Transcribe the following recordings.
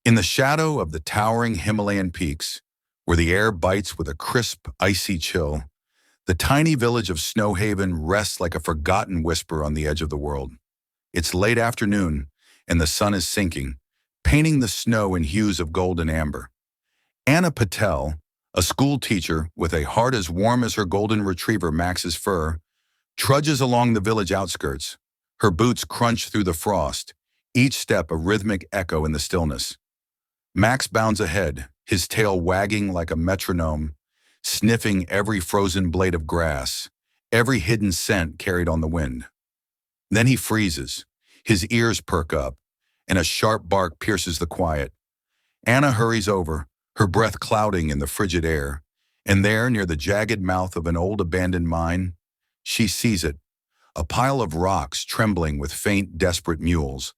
In the shadow of the towering Himalayan peaks, where the air bites with a crisp, icy chill, the tiny village of Snowhaven rests like a forgotten whisper on the edge of the world. It's late afternoon, and the sun is sinking, painting the snow in hues of gold and amber. Anna Patel, a school teacher with a heart as warm as her golden retriever Max's fur, trudges along the village outskirts. Her boots crunch through the frost, each step a rhythmic echo in the stillness. Max bounds ahead, his tail wagging like a metronome, sniffing every frozen blade of grass, every hidden scent carried on the wind. Then he freezes, his ears perk up, and a sharp bark pierces the quiet. Anna hurries over, her breath clouding in the frigid air, and there, near the jagged mouth of an old abandoned mine, she sees it, a pile of rocks trembling with faint, desperate mules.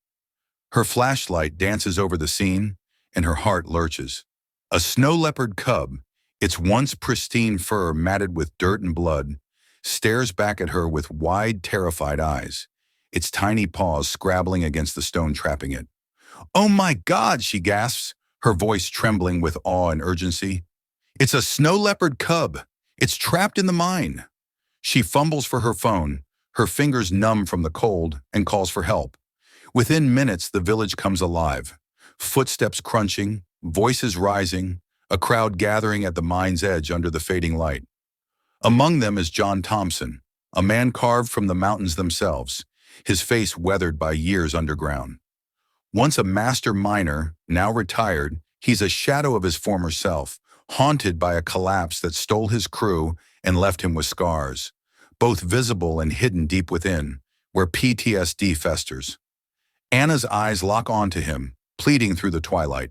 Her flashlight dances over the scene, and her heart lurches. A snow leopard cub, its once pristine fur matted with dirt and blood, stares back at her with wide, terrified eyes, its tiny paws scrabbling against the stone trapping it. "Oh my God," she gasps, her voice trembling with awe and urgency. "It's a snow leopard cub. It's trapped in the mine." She fumbles for her phone, her fingers numb from the cold, and calls for help. Within minutes, the village comes alive. Footsteps crunching, voices rising, a crowd gathering at the mine's edge under the fading light. Among them is John Thompson, a man carved from the mountains themselves, his face weathered by years underground. Once a master miner, now retired, he's a shadow of his former self, haunted by a collapse that stole his crew and left him with scars, both visible and hidden deep within, where PTSD festers. Anna's eyes lock onto him, pleading through the twilight.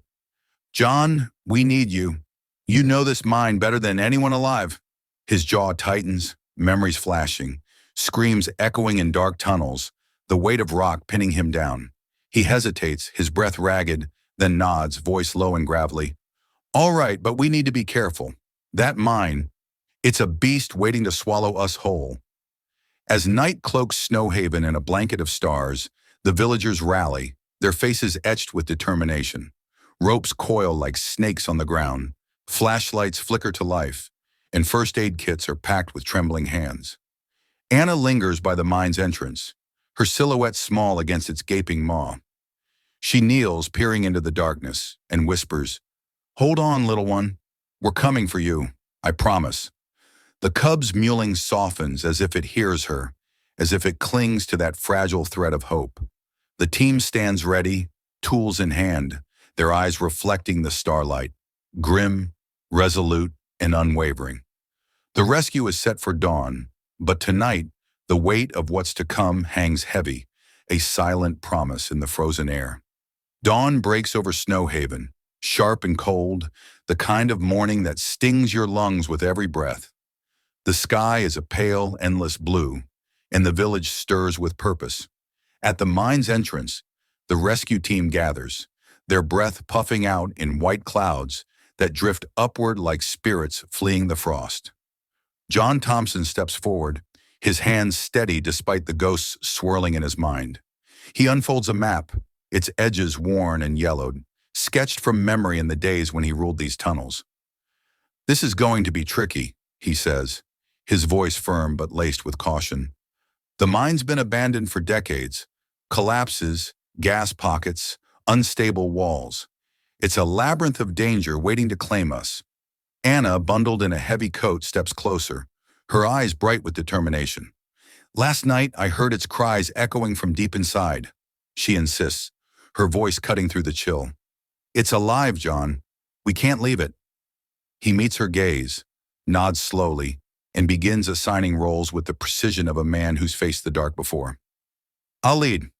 "John, we need you. You know this mine better than anyone alive." His jaw tightens, memories flashing, screams echoing in dark tunnels, the weight of rock pinning him down. He hesitates, his breath ragged, then nods, voice low and gravelly. "All right, but we need to be careful. That mine, it's a beast waiting to swallow us whole." As night cloaks Snowhaven in a blanket of stars, the villagers rally, their faces etched with determination. Ropes coil like snakes on the ground, flashlights flicker to life, and first aid kits are packed with trembling hands. Anna lingers by the mine's entrance, her silhouette small against its gaping maw. She kneels, peering into the darkness, and whispers, "Hold on, little one. We're coming for you, I promise." The cub's mewling softens as if it hears her, as if it clings to that fragile thread of hope. The team stands ready, tools in hand, their eyes reflecting the starlight, grim, resolute, and unwavering. The rescue is set for dawn, but tonight, the weight of what's to come hangs heavy, a silent promise in the frozen air. Dawn breaks over Snowhaven, sharp and cold, the kind of morning that stings your lungs with every breath. The sky is a pale, endless blue, and the village stirs with purpose. At the mine's entrance, the rescue team gathers, their breath puffing out in white clouds that drift upward like spirits fleeing the frost. John Thompson steps forward, his hands steady despite the ghosts swirling in his mind. He unfolds a map, its edges worn and yellowed, sketched from memory in the days when he ruled these tunnels. "This is going to be tricky," he says, his voice firm but laced with caution. "The mine's been abandoned for decades. Collapses, gas pockets, unstable walls. It's a labyrinth of danger waiting to claim us." Anna, bundled in a heavy coat, steps closer, her eyes bright with determination. "Last night, I heard its cries echoing from deep inside," she insists, her voice cutting through the chill. "It's alive, John. We can't leave it." He meets her gaze, nods slowly, and begins assigning roles with the precision of a man who's faced the dark before. "I'll lead.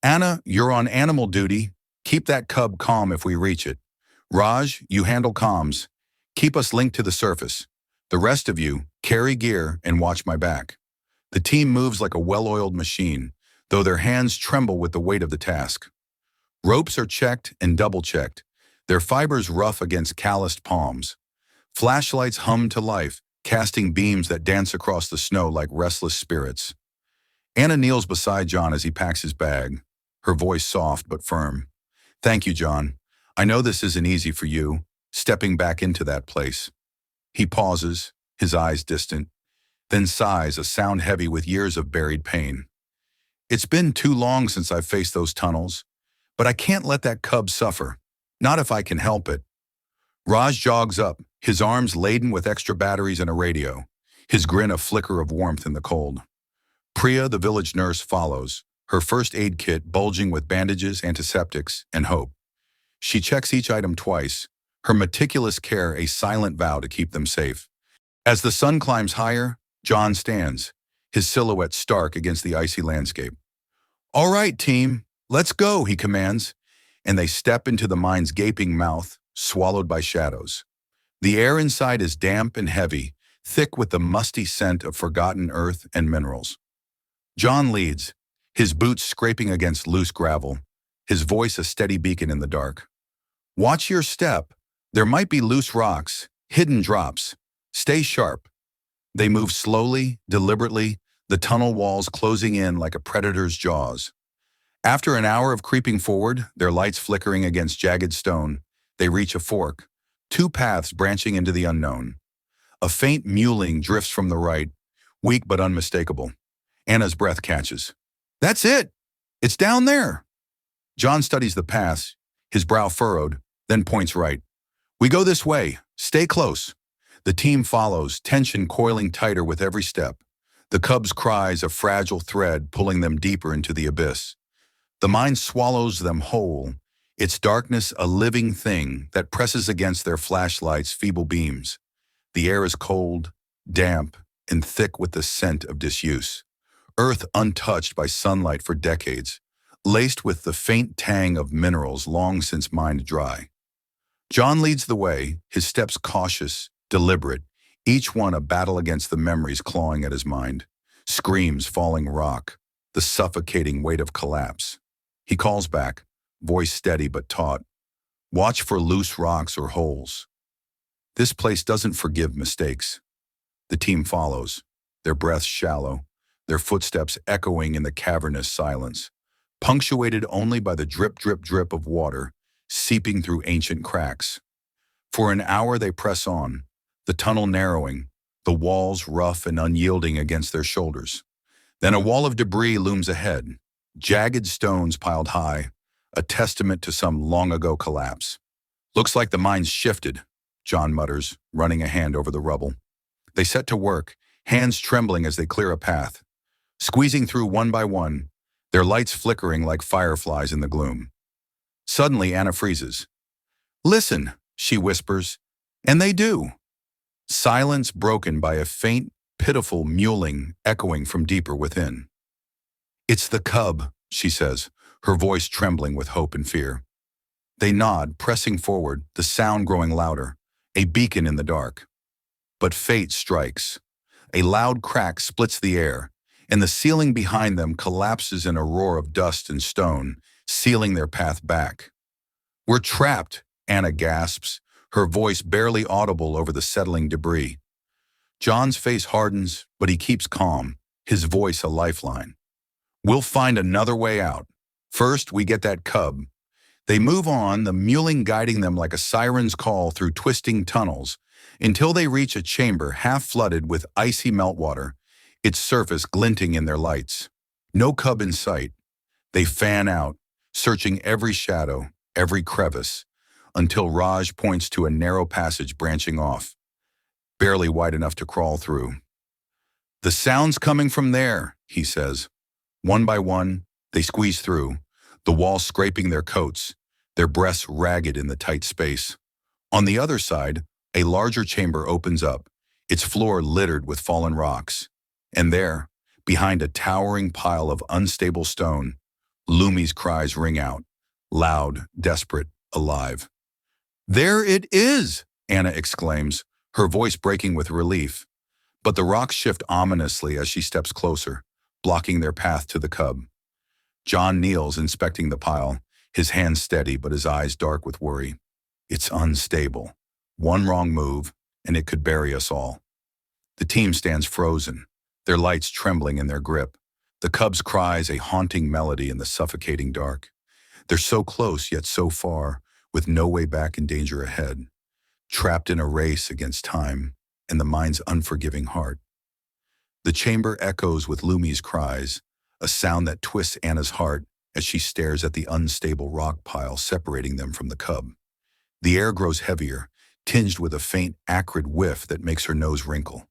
Anna, you're on animal duty. Keep that cub calm if we reach it. Raj, you handle comms. Keep us linked to the surface. The rest of you, carry gear and watch my back." The team moves like a well-oiled machine, though their hands tremble with the weight of the task. Ropes are checked and double-checked, their fibers rough against calloused palms. Flashlights hum to life, casting beams that dance across the snow like restless spirits. Anna kneels beside John as he packs his bag, her voice soft but firm. "Thank you, John. I know this isn't easy for you, stepping back into that place. He pauses, his eyes distant, then sighs, a sound heavy with years of buried pain. It's been too long since I've faced those tunnels, but I can't let that cub suffer. Not if I can help it. Raj jogs up, his arms laden with extra batteries and a radio, his grin a flicker of warmth in the cold. Priya, the village nurse, follows, her first aid kit bulging with bandages, antiseptics, and hope. She checks each item twice, her meticulous care a silent vow to keep them safe. As the sun climbs higher, John stands, his silhouette stark against the icy landscape. "All right, team, let's go," he commands, and they step into the mine's gaping mouth, swallowed by shadows. The air inside is damp and heavy, thick with the musty scent of forgotten earth and minerals. John leads, his boots scraping against loose gravel, his voice a steady beacon in the dark. "Watch your step. There might be loose rocks, hidden drops. Stay sharp." They move slowly, deliberately, the tunnel walls closing in like a predator's jaws. After an hour of creeping forward, their lights flickering against jagged stone, they reach a fork, two paths branching into the unknown. A faint mewling drifts from the right, weak but unmistakable. Anna's breath catches. "That's it! It's down there!" John studies the paths, his brow furrowed, then points right. "We go this way. Stay close." The team follows, tension coiling tighter with every step. The cub's cries a fragile thread pulling them deeper into the abyss. The mine swallows them whole, its darkness a living thing that presses against their flashlights' feeble beams. The air is cold, damp, and thick with the scent of disuse. Earth untouched by sunlight for decades, laced with the faint tang of minerals long since mined dry. John leads the way, his steps cautious, deliberate, each one a battle against the memories clawing at his mind. Screams falling rock, the suffocating weight of collapse. He calls back, voice steady but taut. "Watch for loose rocks or holes." This place doesn't forgive mistakes. The team follows, their breaths shallow, their footsteps echoing in the cavernous silence, punctuated only by the drip, drip, drip of water seeping through ancient cracks. For an hour they press on, the tunnel narrowing, the walls rough and unyielding against their shoulders. Then a wall of debris looms ahead, jagged stones piled high, a testament to some long-ago collapse. "Looks like the mine's shifted," John mutters, running a hand over the rubble. They set to work, hands trembling as they clear a path. Squeezing through one by one, their lights flickering like fireflies in the gloom. Suddenly, Anna freezes. "Listen," she whispers, and they do. Silence broken by a faint, pitiful mewling echoing from deeper within. "It's the cub," she says, her voice trembling with hope and fear. They nod, pressing forward, the sound growing louder, a beacon in the dark. But fate strikes. A loud crack splits the air, and the ceiling behind them collapses in a roar of dust and stone, sealing their path back. "We're trapped," Anna gasps, her voice barely audible over the settling debris. John's face hardens, but he keeps calm, his voice a lifeline. "We'll find another way out. First, we get that cub." They move on, the mewling guiding them like a siren's call through twisting tunnels, until they reach a chamber half flooded with icy meltwater, its surface glinting in their lights. No cub in sight. They fan out, searching every shadow, every crevice, until Raj points to a narrow passage branching off, barely wide enough to crawl through. "The sound's coming from there," he says. One by one, they squeeze through, the walls scraping their coats, their breaths ragged in the tight space. On the other side, a larger chamber opens up, its floor littered with fallen rocks. And there, behind a towering pile of unstable stone, Lumi's cries ring out, loud, desperate, alive. "There it is!" Anna exclaims, her voice breaking with relief. But the rocks shift ominously as she steps closer, blocking their path to the cub. John kneels, inspecting the pile, his hands steady but his eyes dark with worry. It's unstable. One wrong move, and it could bury us all. The team stands frozen, their lights trembling in their grip. The cub's cries a haunting melody in the suffocating dark. They're so close, yet so far, with no way back and danger ahead, trapped in a race against time and the mind's unforgiving heart. The chamber echoes with Lumi's cries, a sound that twists Anna's heart as she stares at the unstable rock pile separating them from the cub. The air grows heavier, tinged with a faint, acrid whiff that makes her nose wrinkle.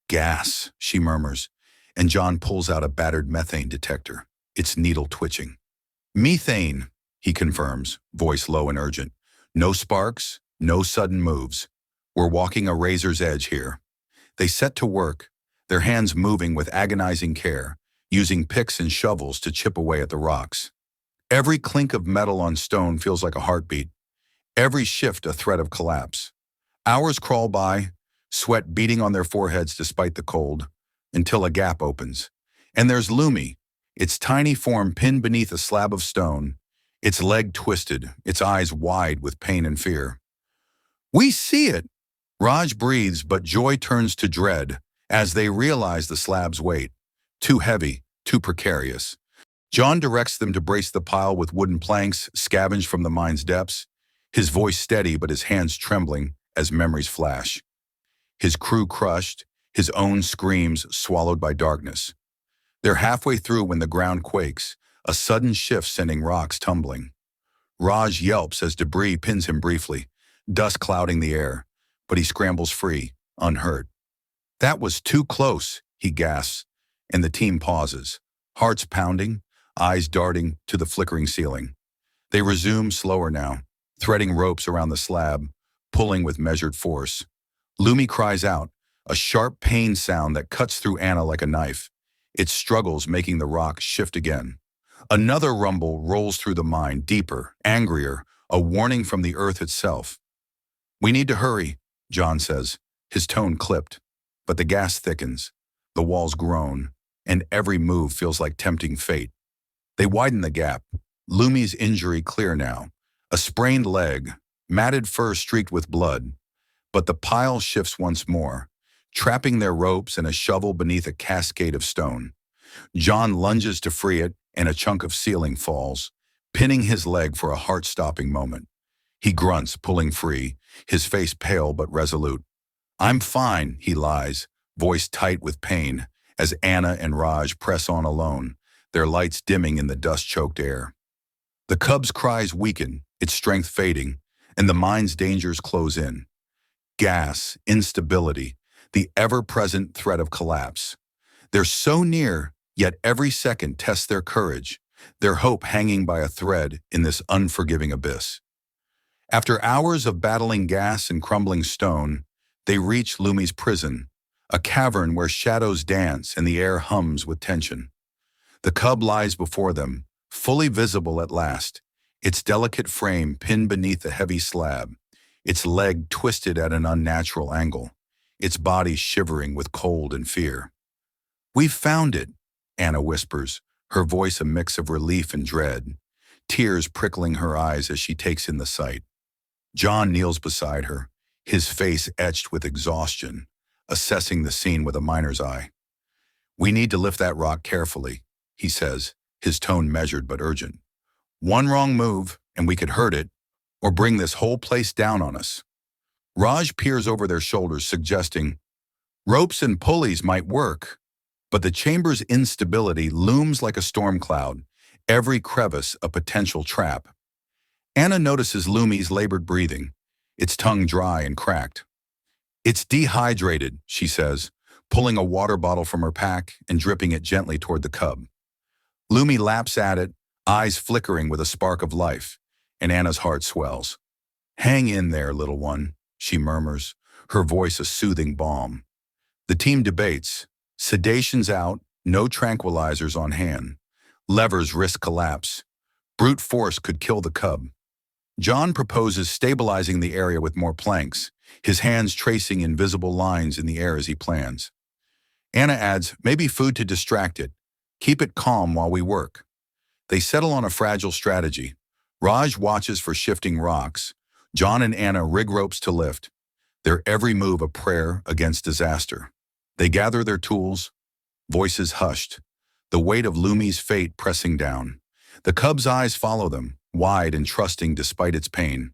Gas, she murmurs, and John pulls out a battered methane detector, its needle twitching. Methane, he confirms, voice low and urgent. No sparks, no sudden moves. We're walking a razor's edge here. They set to work, their hands moving with agonizing care, using picks and shovels to chip away at the rocks. Every clink of metal on stone feels like a heartbeat, every shift a threat of collapse. Hours crawl by, sweat beating on their foreheads despite the cold, until a gap opens. And there's Lumi, its tiny form pinned beneath a slab of stone, its leg twisted, its eyes wide with pain and fear. We see it! Raj breathes, but joy turns to dread as they realize the slab's weight. Too heavy, too precarious. John directs them to brace the pile with wooden planks scavenged from the mine's depths, his voice steady but his hands trembling as memories flash. His crew crushed, his own screams swallowed by darkness. They're halfway through when the ground quakes, a sudden shift sending rocks tumbling. Raj yelps as debris pins him briefly, dust clouding the air, but he scrambles free, unhurt. That was too close, he gasps, and the team pauses, hearts pounding, eyes darting to the flickering ceiling. They resume slower now, threading ropes around the slab, pulling with measured force. Lumi cries out, a sharp pain sound that cuts through Anna like a knife, its struggles making the rock shift again. Another rumble rolls through the mine, deeper, angrier, a warning from the earth itself. We need to hurry, John says, his tone clipped. But the gas thickens, the walls groan, and every move feels like tempting fate. They widen the gap, Lumi's injury clear now, a sprained leg, matted fur streaked with blood. But the pile shifts once more, trapping their ropes and a shovel beneath a cascade of stone. John lunges to free it, and a chunk of ceiling falls, pinning his leg for a heart-stopping moment. He grunts, pulling free, his face pale but resolute. I'm fine, he lies, voice tight with pain, as Anna and Raj press on alone, their lights dimming in the dust-choked air. The cub's cries weaken, its strength fading, and the mine's dangers close in. Gas, instability, the ever-present threat of collapse. They're so near, yet every second tests their courage, their hope hanging by a thread in this unforgiving abyss. After hours of battling gas and crumbling stone, they reach Lumi's prison, a cavern where shadows dance and the air hums with tension. The cub lies before them, fully visible at last, its delicate frame pinned beneath a heavy slab, its leg twisted at an unnatural angle, its body shivering with cold and fear. We've found it, Anna whispers, her voice a mix of relief and dread, tears prickling her eyes as she takes in the sight. John kneels beside her, his face etched with exhaustion, assessing the scene with a miner's eye. We need to lift that rock carefully, he says, his tone measured but urgent. One wrong move, and we could hurt it, or bring this whole place down on us. Raj peers over their shoulders, suggesting, ropes and pulleys might work, but the chamber's instability looms like a storm cloud, every crevice a potential trap. Anna notices Lumi's labored breathing, its tongue dry and cracked. It's dehydrated, she says, pulling a water bottle from her pack and dripping it gently toward the cub. Lumi laps at it, eyes flickering with a spark of life, and Anna's heart swells. Hang in there, little one, she murmurs, her voice a soothing balm. The team debates, sedation's out, no tranquilizers on hand. Levers risk collapse. Brute force could kill the cub. John proposes stabilizing the area with more planks, his hands tracing invisible lines in the air as he plans. Anna adds, maybe food to distract it. Keep it calm while we work. They settle on a fragile strategy. Raj watches for shifting rocks. John and Anna rig ropes to lift, their every move a prayer against disaster. They gather their tools, voices hushed, the weight of Lumi's fate pressing down. The cub's eyes follow them, wide and trusting despite its pain.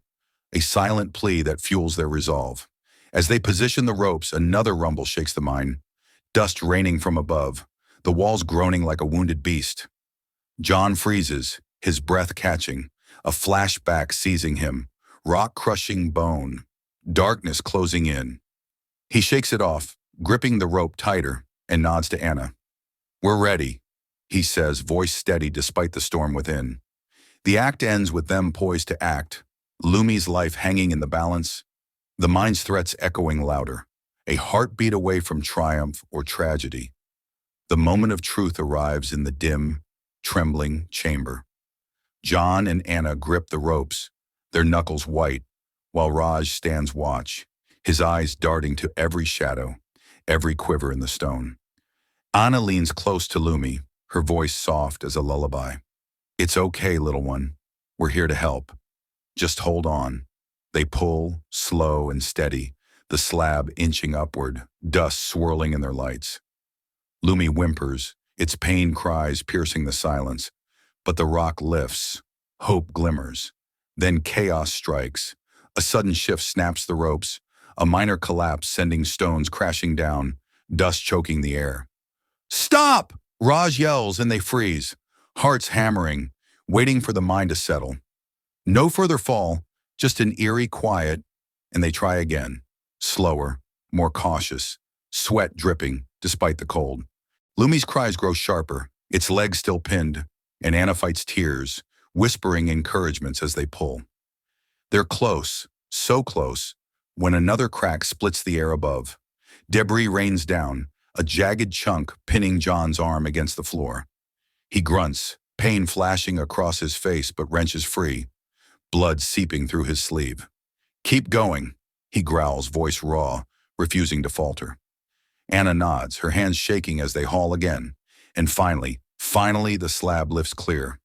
a silent plea that fuels their resolve. As they position the ropes, another rumble shakes the mine, dust raining from above, the walls groaning like a wounded beast. John freezes, his breath catching, a flashback seizing him, rock-crushing bone, darkness closing in. He shakes it off, gripping the rope tighter, and nods to Anna. "We're ready," he says, voice steady despite the storm within. The act ends with them poised to act, Lumi's life hanging in the balance, the mine's threats echoing louder, a heartbeat away from triumph or tragedy. The moment of truth arrives in the dim, trembling chamber. John and Anna grip the ropes, their knuckles white, while Raj stands watch, his eyes darting to every shadow, every quiver in the stone. Anna leans close to Lumi, her voice soft as a lullaby. "It's okay, little one. We're here to help. Just hold on." They pull, slow and steady, the slab inching upward, dust swirling in their lights. Lumi whimpers, its pain cries piercing the silence, but the rock lifts, hope glimmers. Then chaos strikes. A sudden shift snaps the ropes, a minor collapse sending stones crashing down, dust choking the air. "Stop!" Raj yells and they freeze, hearts hammering, waiting for the mind to settle. No further fall, just an eerie quiet, and they try again, slower, more cautious, sweat dripping despite the cold. Lumi's cries grow sharper, its legs still pinned, and Anna fights tears, whispering encouragements as they pull. They're close, so close, when another crack splits the air above. Debris rains down, a jagged chunk pinning John's arm against the floor. He grunts, pain flashing across his face but wrenches free, blood seeping through his sleeve. "Keep going," he growls, voice raw, refusing to falter. Anna nods, her hands shaking as they haul again, and finally, the slab lifts clear.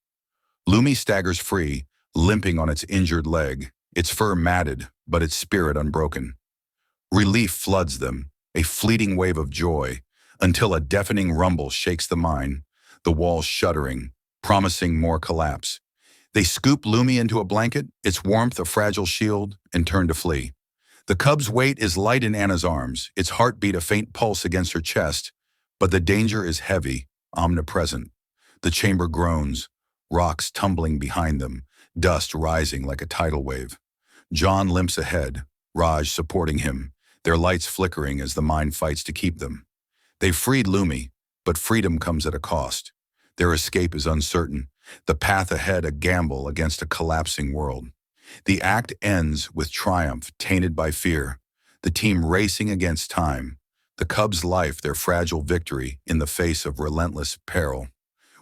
Lumi staggers free, limping on its injured leg, its fur matted, but its spirit unbroken. Relief floods them, a fleeting wave of joy, until a deafening rumble shakes the mine, the walls shuddering, promising more collapse. They scoop Lumi into a blanket, its warmth a fragile shield, and turn to flee. The cub's weight is light in Anna's arms, its heartbeat a faint pulse against her chest, but the danger is heavy, omnipresent. The chamber groans, rocks tumbling behind them, dust rising like a tidal wave. John limps ahead, Raj supporting him, their lights flickering as the mine fights to keep them. They've freed Lumi, but freedom comes at a cost. Their escape is uncertain, the path ahead a gamble against a collapsing world. The act ends with triumph tainted by fear, the team racing against time, the cub's life their fragile victory in the face of relentless peril.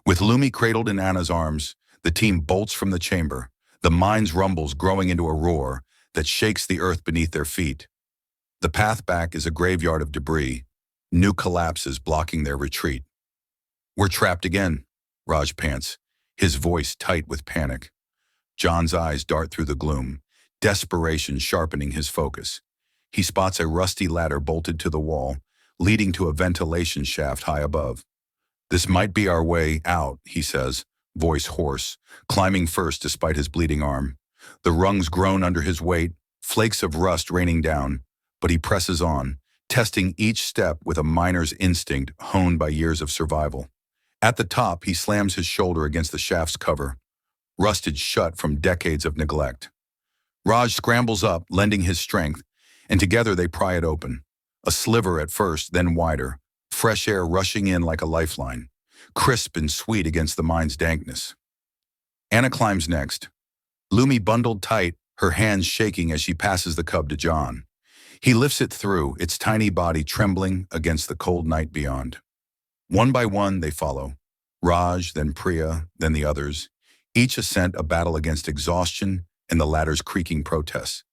With Lumi cradled in Anna's arms, the team bolts from the chamber, the mine's rumbles growing into a roar that shakes the earth beneath their feet. The path back is a graveyard of debris, new collapses blocking their retreat. "We're trapped again," Raj pants, his voice tight with panic. John's eyes dart through the gloom, desperation sharpening his focus. He spots a rusty ladder bolted to the wall, leading to a ventilation shaft high above. "This might be our way out," he says, voice hoarse, climbing first despite his bleeding arm. The rungs groan under his weight, flakes of rust raining down, but he presses on, testing each step with a miner's instinct honed by years of survival. At the top, he slams his shoulder against the shaft's cover, rusted shut from decades of neglect. Raj scrambles up, lending his strength, and together they pry it open. A sliver at first, then wider, fresh air rushing in like a lifeline, crisp and sweet against the mine's dankness. Anna climbs next, Lumi bundled tight, her hands shaking as she passes the cub to John. He lifts it through, its tiny body trembling against the cold night beyond. One by one, they follow. Raj, then Priya, then the others, each ascent a battle against exhaustion and the ladder's creaking protests.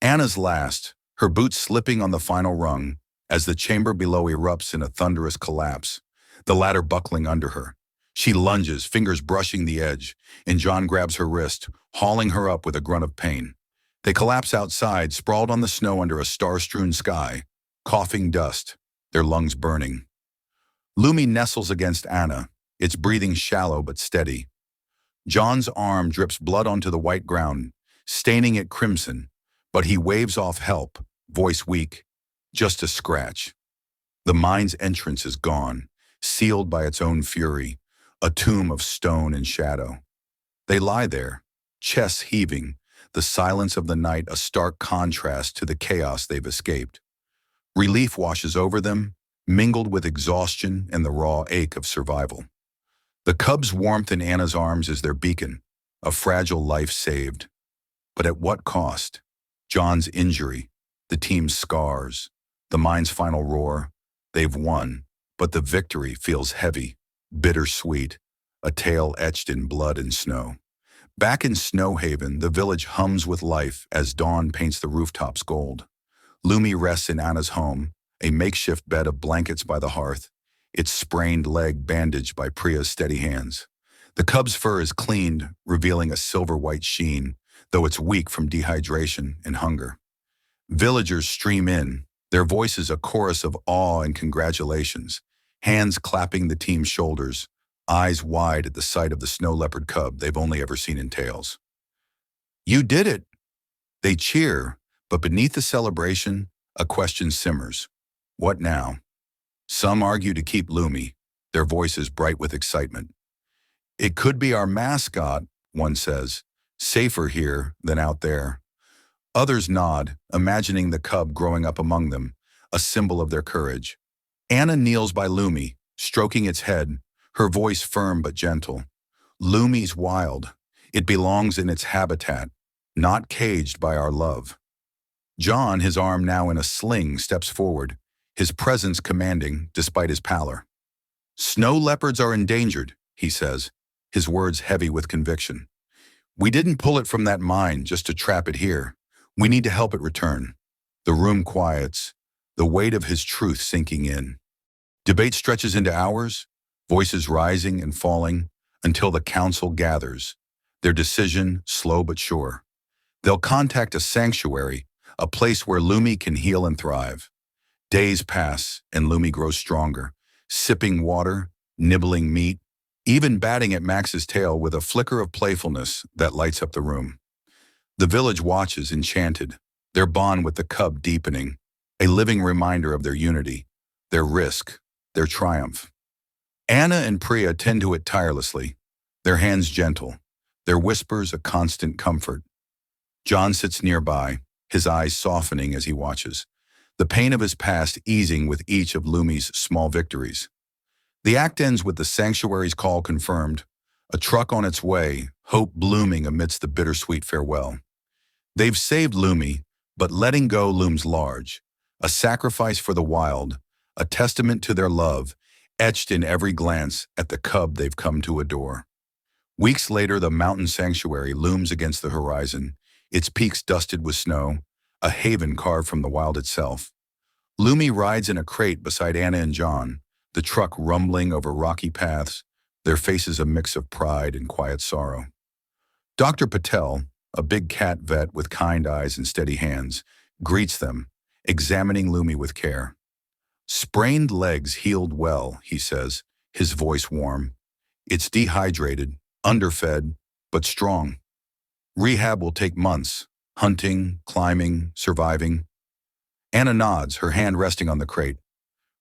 Anna's last, her boots slipping on the final rung as the chamber below erupts in a thunderous collapse, the ladder buckling under her. She lunges, fingers brushing the edge, and John grabs her wrist, hauling her up with a grunt of pain. They collapse outside, sprawled on the snow under a star-strewn sky, coughing dust, their lungs burning. Lumi nestles against Anna, its breathing shallow but steady. John's arm drips blood onto the white ground, staining it crimson, but he waves off help, voice weak, just a scratch. The mine's entrance is gone, sealed by its own fury, a tomb of stone and shadow. They lie there, chests heaving, the silence of the night a stark contrast to the chaos they've escaped. Relief washes over them, mingled with exhaustion and the raw ache of survival. The cub's warmth in Anna's arms is their beacon, a fragile life saved. But at what cost? John's injury, the team's scars, the mine's final roar. They've won, but the victory feels heavy, bittersweet, a tale etched in blood and snow. Back in Snowhaven, the village hums with life as dawn paints the rooftops gold. Lumi rests in Anna's home, a makeshift bed of blankets by the hearth, its sprained leg bandaged by Priya's steady hands. The cub's fur is cleaned, revealing a silver-white sheen, though it's weak from dehydration and hunger. Villagers stream in, their voices a chorus of awe and congratulations, hands clapping the team's shoulders, eyes wide at the sight of the snow leopard cub they've only ever seen in tales. "You did it!" They cheer, but beneath the celebration, a question simmers. What now? Some argue to keep Lumi, their voices bright with excitement. "It could be our mascot," one says, "safer here than out there." Others nod, imagining the cub growing up among them, a symbol of their courage. Anna kneels by Lumi, stroking its head, her voice firm but gentle. Lumi's wild. It belongs in its habitat, not caged by our love. John, his arm now in a sling, steps forward, his presence commanding despite his pallor. "Snow leopards are endangered," he says, his words heavy with conviction. "We didn't pull it from that mine just to trap it here. We need to help it return." The room quiets, the weight of his truth sinking in. Debate stretches into hours, voices rising and falling, until the council gathers, their decision slow but sure. They'll contact a sanctuary, a place where Lumi can heal and thrive. Days pass, and Lumi grows stronger, sipping water, nibbling meat, even batting at Max's tail with a flicker of playfulness that lights up the room. The village watches enchanted, their bond with the cub deepening, a living reminder of their unity, their risk, their triumph. Anna and Priya tend to it tirelessly, their hands gentle, their whispers a constant comfort. John sits nearby, his eyes softening as he watches, the pain of his past easing with each of Lumi's small victories. The act ends with the sanctuary's call confirmed, a truck on its way, hope blooming amidst the bittersweet farewell. They've saved Lumi, but letting go looms large, a sacrifice for the wild, a testament to their love, etched in every glance at the cub they've come to adore. Weeks later, the mountain sanctuary looms against the horizon, its peaks dusted with snow, a haven carved from the wild itself. Lumi rides in a crate beside Anna and John, the truck rumbling over rocky paths, their faces a mix of pride and quiet sorrow. Dr. Patel, a big cat vet with kind eyes and steady hands, greets them, examining Lumi with care. "Sprained legs healed well," he says, his voice warm. "It's dehydrated, underfed, but strong. Rehab will take months, hunting, climbing, surviving." Anna nods, her hand resting on the crate.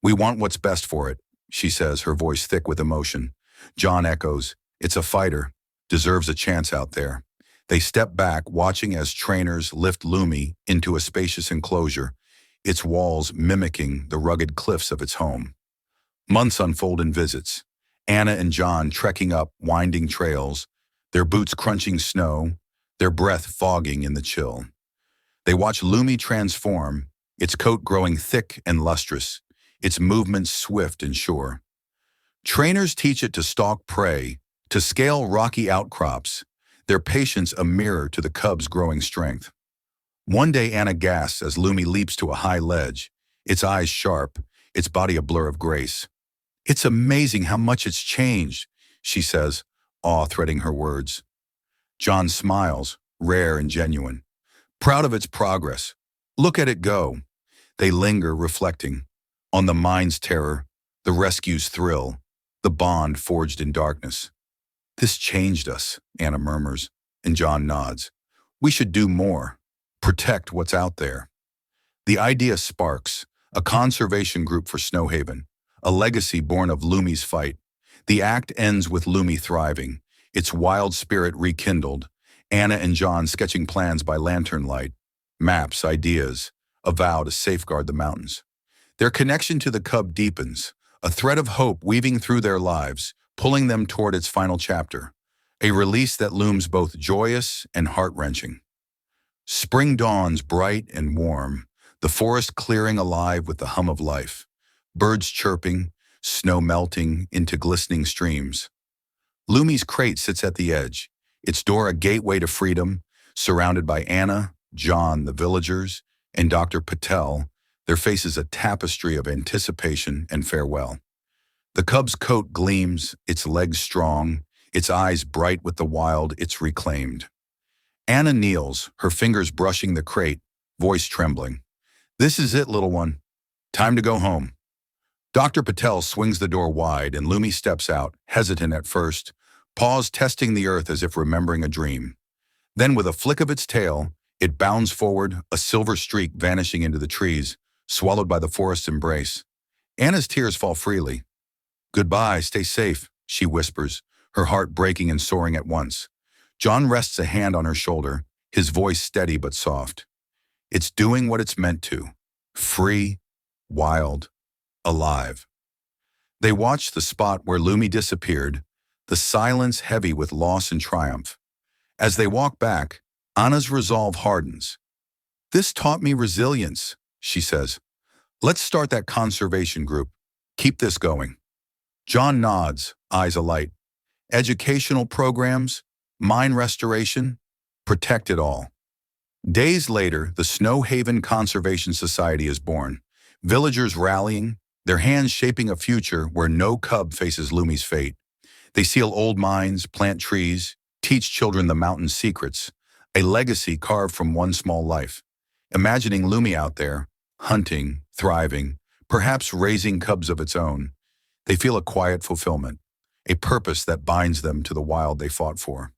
"We want what's best for it," she says, her voice thick with emotion. John echoes, "It's a fighter, deserves a chance out there." They step back, watching as trainers lift Lumi into a spacious enclosure, its walls mimicking the rugged cliffs of its home. Months unfold in visits, Anna and John trekking up winding trails, their boots crunching snow, their breath fogging in the chill. They watch Lumi transform, its coat growing thick and lustrous, its movements swift and sure. Trainers teach it to stalk prey, to scale rocky outcrops, their patience a mirror to the cub's growing strength. One day Anna gasps as Lumi leaps to a high ledge, its eyes sharp, its body a blur of grace. "It's amazing how much it's changed," she says, awe threading her words. John smiles, rare and genuine, proud of its progress. "Look at it go." They linger, reflecting on the mine's terror, the rescue's thrill, the bond forged in darkness. "This changed us," Anna murmurs, and John nods. We should do more. Protect what's out there. The idea sparks a conservation group for Snowhaven, a legacy born of Lumi's fight. The act ends with Lumi thriving, its wild spirit rekindled, Anna and John sketching plans by lantern light, maps, ideas, a vow to safeguard the mountains. Their connection to the cub deepens, a thread of hope weaving through their lives, pulling them toward its final chapter, a release that looms both joyous and heart-wrenching. Spring dawns bright and warm, the forest clearing alive with the hum of life, birds chirping, snow melting into glistening streams. Lumi's crate sits at the edge, its door a gateway to freedom, surrounded by Anna, John, the villagers, and Dr. Patel, their faces a tapestry of anticipation and farewell. The cub's coat gleams, its legs strong, its eyes bright with the wild it's reclaimed. Anna kneels, her fingers brushing the crate, voice trembling. "This is it, little one. Time to go home." Dr. Patel swings the door wide and Lumi steps out, hesitant at first, paws testing the earth as if remembering a dream. Then with a flick of its tail, it bounds forward, a silver streak vanishing into the trees, swallowed by the forest's embrace. Anna's tears fall freely. "Goodbye, stay safe," she whispers, her heart breaking and soaring at once. John rests a hand on her shoulder, his voice steady but soft. "It's doing what it's meant to. Free, wild, alive." They watch the spot where Lumi disappeared, the silence heavy with loss and triumph. As they walk back, Anna's resolve hardens. "This taught me resilience," she says. "Let's start that conservation group. Keep this going." John nods, eyes alight. Educational programs, mine restoration, protect it all. Days later, the Snowhaven Conservation Society is born. Villagers rallying, their hands shaping a future where no cub faces Lumi's fate. They seal old mines, plant trees, teach children the mountain's secrets, a legacy carved from one small life. Imagining Lumi out there, hunting, thriving, perhaps raising cubs of its own, they feel a quiet fulfillment, a purpose that binds them to the wild they fought for.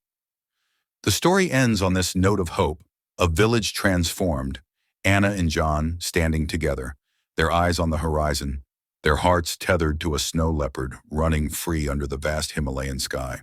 The story ends on this note of hope, a village transformed, Anna and John standing together, their eyes on the horizon, their hearts tethered to a snow leopard running free under the vast Himalayan sky.